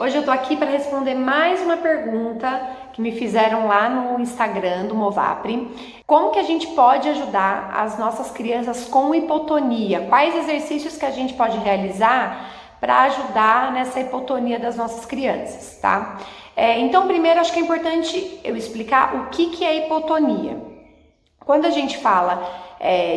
Hoje eu tô aqui para responder mais uma pergunta que me fizeram lá no Instagram do Movapre. Como que a gente pode ajudar as nossas crianças com hipotonia? Quais exercícios que a gente pode realizar para ajudar nessa hipotonia das nossas crianças, tá? Então, primeiro, acho que é importante eu explicar o que é hipotonia. Quando a gente fala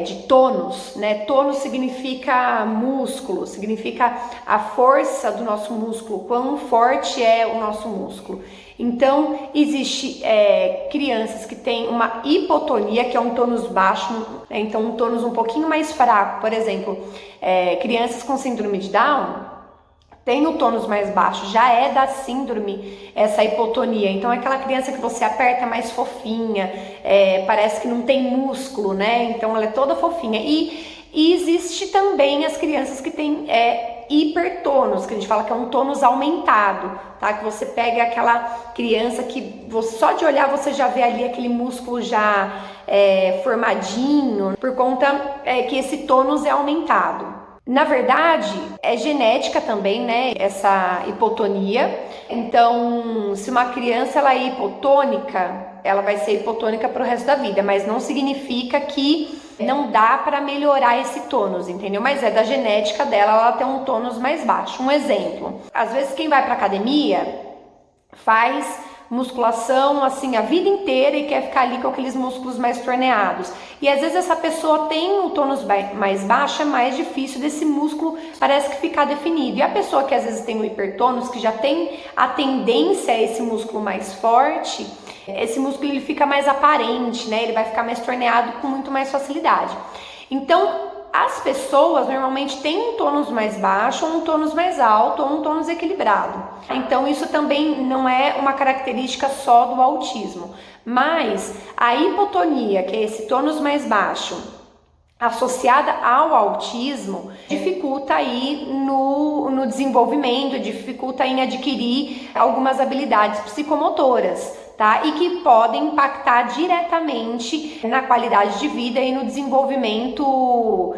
de tônus, né? Tônus significa músculo, significa a força do nosso músculo, quão forte é o nosso músculo. Então, existe crianças que têm uma hipotonia, que é um tônus baixo, né? Então um tônus um pouquinho mais fraco. Por exemplo, crianças com síndrome de Down tem o tônus mais baixo, já é da síndrome essa hipotonia. Então é aquela criança que você aperta mais fofinha, parece que não tem músculo, né? Então ela é toda fofinha. E existe também as crianças que têm hipertônus, que a gente fala que é um tônus aumentado, tá? Que você pega aquela criança que só de olhar você já vê ali aquele músculo já formadinho, por conta que esse tônus é aumentado. Na verdade, é genética também, né, essa hipotonia. Então, se uma criança ela é hipotônica, ela vai ser hipotônica para o resto da vida, mas não significa que não dá para melhorar esse tônus, entendeu? Mas é da genética dela, ela tem um tônus mais baixo. Um exemplo, às vezes quem vai para academia faz musculação assim a vida inteira e quer ficar ali com aqueles músculos mais torneados. E às vezes essa pessoa tem um tônus mais baixo, é mais difícil desse músculo, parece que ficar definido. E a pessoa que às vezes tem o hipertônus, que já tem a tendência a esse músculo mais forte, esse músculo ele fica mais aparente, né? Ele vai ficar mais torneado com muito mais facilidade. Então, as pessoas normalmente têm um tônus mais baixo, ou um tônus mais alto, ou um tônus equilibrado. Então isso também não é uma característica só do autismo. Mas a hipotonia, que é esse tônus mais baixo, associada ao autismo, dificulta aí no desenvolvimento, dificulta em adquirir algumas habilidades psicomotoras, tá? E que podem impactar diretamente na qualidade de vida e no desenvolvimento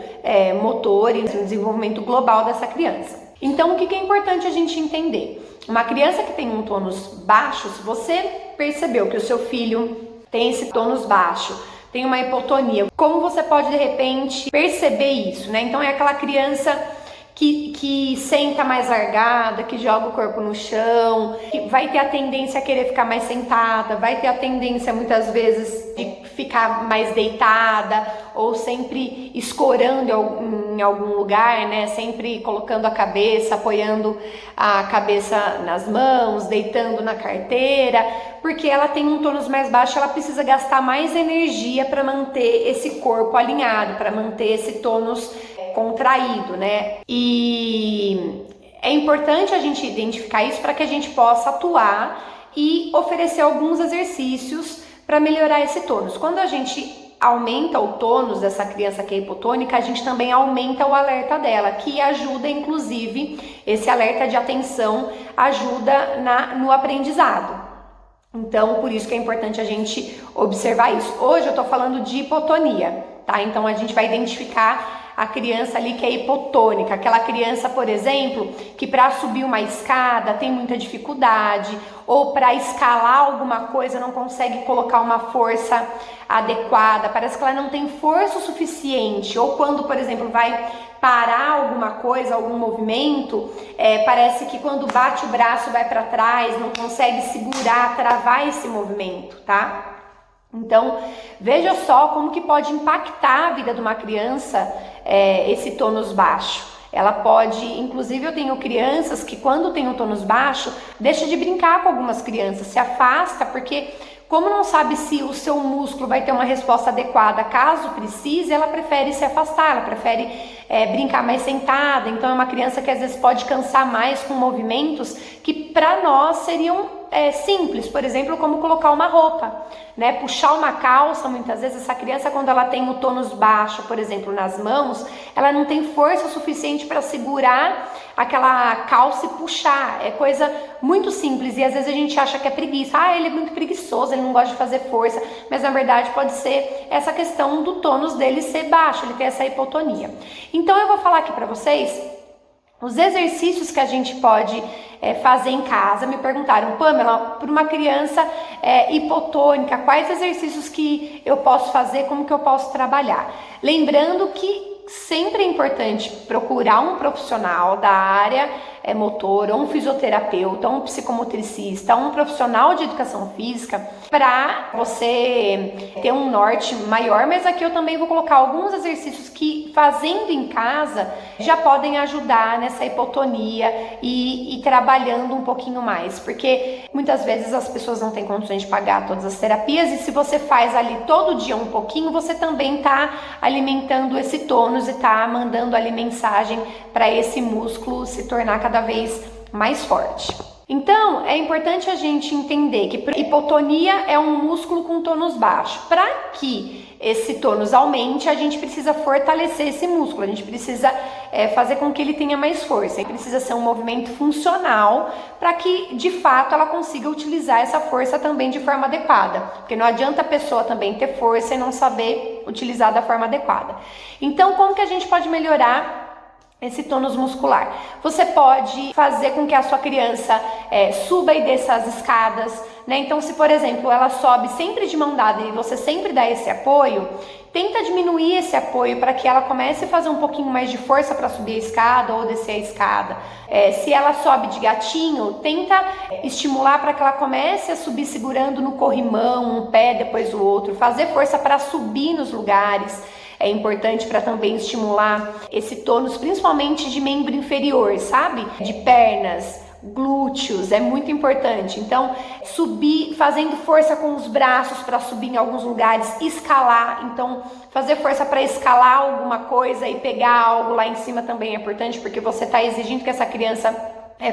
motor e no desenvolvimento global dessa criança. Então, o que é importante a gente entender? Uma criança que tem um tônus baixo, se você percebeu que o seu filho tem esse tônus baixo, tem uma hipotonia, como você pode de repente perceber isso, né? Então é aquela criança que senta mais largada, que joga o corpo no chão, que vai ter a tendência a querer ficar mais sentada, vai ter a tendência muitas vezes de ficar mais deitada, ou sempre escorando em algum lugar, né? Sempre colocando a cabeça, apoiando a cabeça nas mãos, deitando na carteira, porque ela tem um tônus mais baixo, ela precisa gastar mais energia para manter esse corpo alinhado, para manter esse tônus contraído, né? E é importante a gente identificar isso para que a gente possa atuar e oferecer alguns exercícios para melhorar esse tônus. Quando a gente aumenta o tônus dessa criança que é hipotônica, a gente também aumenta o alerta dela, que ajuda, inclusive, esse alerta de atenção ajuda no aprendizado. Então, por isso que é importante a gente observar isso. Hoje eu tô falando de hipotonia, tá? Então a gente vai identificar a criança ali que é hipotônica, aquela criança, por exemplo, que para subir uma escada tem muita dificuldade, ou para escalar alguma coisa não consegue colocar uma força adequada, parece que ela não tem força o suficiente, ou quando, por exemplo, vai parar alguma coisa, algum movimento, parece que quando bate o braço vai para trás, não consegue segurar, travar esse movimento, tá? Então, veja só como que pode impactar a vida de uma criança esse tônus baixo. Ela pode, inclusive eu tenho crianças que quando tem um tônus baixo, deixa de brincar com algumas crianças, se afasta, porque como não sabe se o seu músculo vai ter uma resposta adequada caso precise, ela prefere se afastar, ela prefere brincar mais sentada. Então é uma criança que às vezes pode cansar mais com movimentos que para nós seriam simples, por exemplo, como colocar uma roupa, né? Puxar uma calça, muitas vezes essa criança quando ela tem o tônus baixo, por exemplo, nas mãos, ela não tem força suficiente para segurar aquela calça e puxar. É coisa muito simples e às vezes a gente acha que é preguiça. Ele é muito preguiçoso, ele não gosta de fazer força, mas na verdade pode ser essa questão do tônus dele ser baixo, ele tem essa hipotonia. Então eu vou falar aqui para vocês Os exercícios que a gente pode fazer em casa, me perguntaram, Pamela, para uma criança hipotônica, quais exercícios que eu posso fazer, como que eu posso trabalhar? Lembrando que sempre é importante procurar um profissional da área motora, um fisioterapeuta, um psicomotricista, um profissional de educação física para você ter um norte maior, mas aqui eu também vou colocar alguns exercícios que fazendo em casa já podem ajudar nessa hipotonia e trabalhando um pouquinho mais, porque muitas vezes as pessoas não têm condições de pagar todas as terapias e se você faz ali todo dia um pouquinho, você também está alimentando esse tônus e está mandando ali mensagem para esse músculo se tornar cada vez mais forte. Então, é importante a gente entender que hipotonia é um músculo com tônus baixo. Para que esse tônus aumente, a gente precisa fortalecer esse músculo, a gente precisa fazer com que ele tenha mais força. Ele precisa ser um movimento funcional para que, de fato, ela consiga utilizar essa força também de forma adequada. Porque não adianta a pessoa também ter força e não saber utilizar da forma adequada. Então, como que a gente pode melhorar esse tônus muscular? Você pode fazer com que a sua criança suba e desça as escadas, né? Então, se por exemplo ela sobe sempre de mão dada e você sempre dá esse apoio, tenta diminuir esse apoio para que ela comece a fazer um pouquinho mais de força para subir a escada ou descer a escada. Se ela sobe de gatinho, tenta estimular para que ela comece a subir segurando no corrimão, um pé depois do outro, fazer força para subir nos lugares. É importante para também estimular esse tônus, principalmente de membro inferior, sabe? De pernas, glúteos, é muito importante. Então, subir, fazendo força com os braços para subir em alguns lugares, escalar. Então, fazer força para escalar alguma coisa e pegar algo lá em cima também é importante, porque você está exigindo que essa criança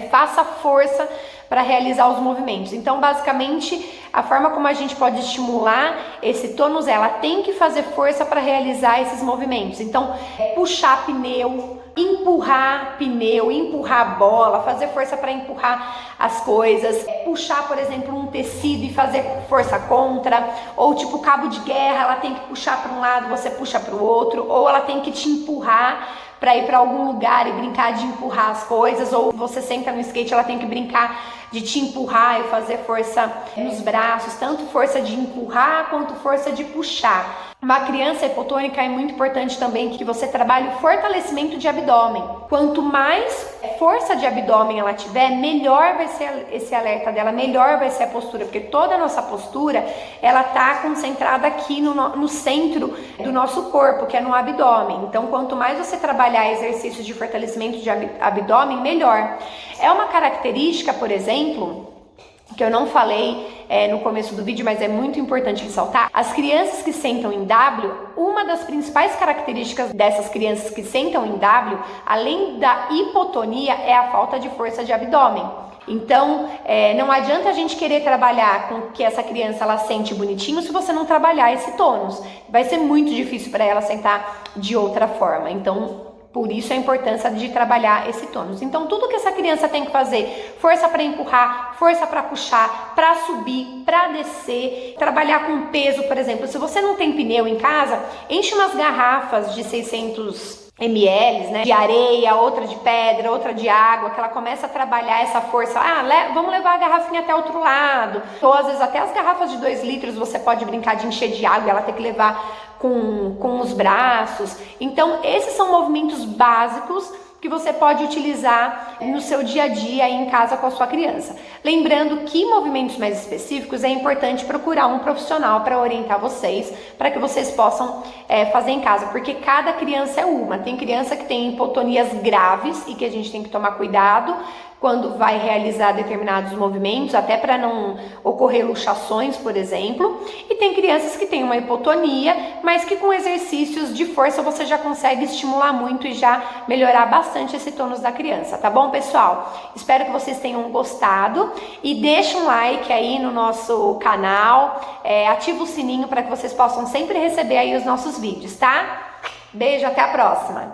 faça força para realizar os movimentos. Então, basicamente, a forma como a gente pode estimular esse tônus, ela tem que fazer força para realizar esses movimentos. Então, puxar pneu, empurrar pneu, empurrar bola, fazer força para empurrar as coisas, puxar, por exemplo, um tecido e fazer força contra, ou tipo cabo de guerra, ela tem que puxar para um lado, você puxa para o outro, ou ela tem que te empurrar para ir para algum lugar e brincar de empurrar as coisas, ou você senta no skate, ela tem que brincar de te empurrar e fazer força nos braços, tanto força de empurrar quanto força de puxar. Uma criança hipotônica é muito importante também que você trabalhe o fortalecimento de abdômen. Quanto mais força de abdômen ela tiver, melhor vai ser esse alerta dela, melhor vai ser a postura, porque toda a nossa postura, ela tá concentrada aqui no centro do nosso corpo, que é no abdômen. Então, quanto mais você trabalhar exercícios de fortalecimento de abdômen, melhor. É uma característica, por exemplo, que eu não falei no começo do vídeo, mas é muito importante ressaltar. As crianças que sentam em W, uma das principais características dessas crianças que sentam em W, além da hipotonia, é a falta de força de abdômen. Então, não adianta a gente querer trabalhar com que essa criança ela sente bonitinho se você não trabalhar esse tônus. Vai ser muito difícil para ela sentar de outra forma. Então, por isso a importância de trabalhar esse tônus. Então, tudo que essa criança tem que fazer, força para empurrar, força para puxar, para subir, para descer, trabalhar com peso, por exemplo. Se você não tem pneu em casa, enche umas garrafas de 600 ml, né, de areia, outra de pedra, outra de água, que ela começa a trabalhar essa força. Vamos levar a garrafinha até outro lado. Ou às vezes até as garrafas de 2 litros você pode brincar de encher de água e ela ter que levar com os braços. Então, esses são movimentos básicos que você pode utilizar no seu dia a dia aí em casa com a sua criança. Lembrando que movimentos mais específicos é importante procurar um profissional para orientar vocês, para que vocês possam fazer em casa, porque cada criança é uma. Tem criança que tem hipotonias graves e que a gente tem que tomar cuidado quando vai realizar determinados movimentos, até para não ocorrer luxações, por exemplo. E tem crianças que têm uma hipotonia, mas que com exercícios de força você já consegue estimular muito e já melhorar bastante esse tônus da criança, tá bom, pessoal? Espero que vocês tenham gostado e deixa um like aí no nosso canal, ativa o sininho para que vocês possam sempre receber aí os nossos vídeos, tá? Beijo, até a próxima!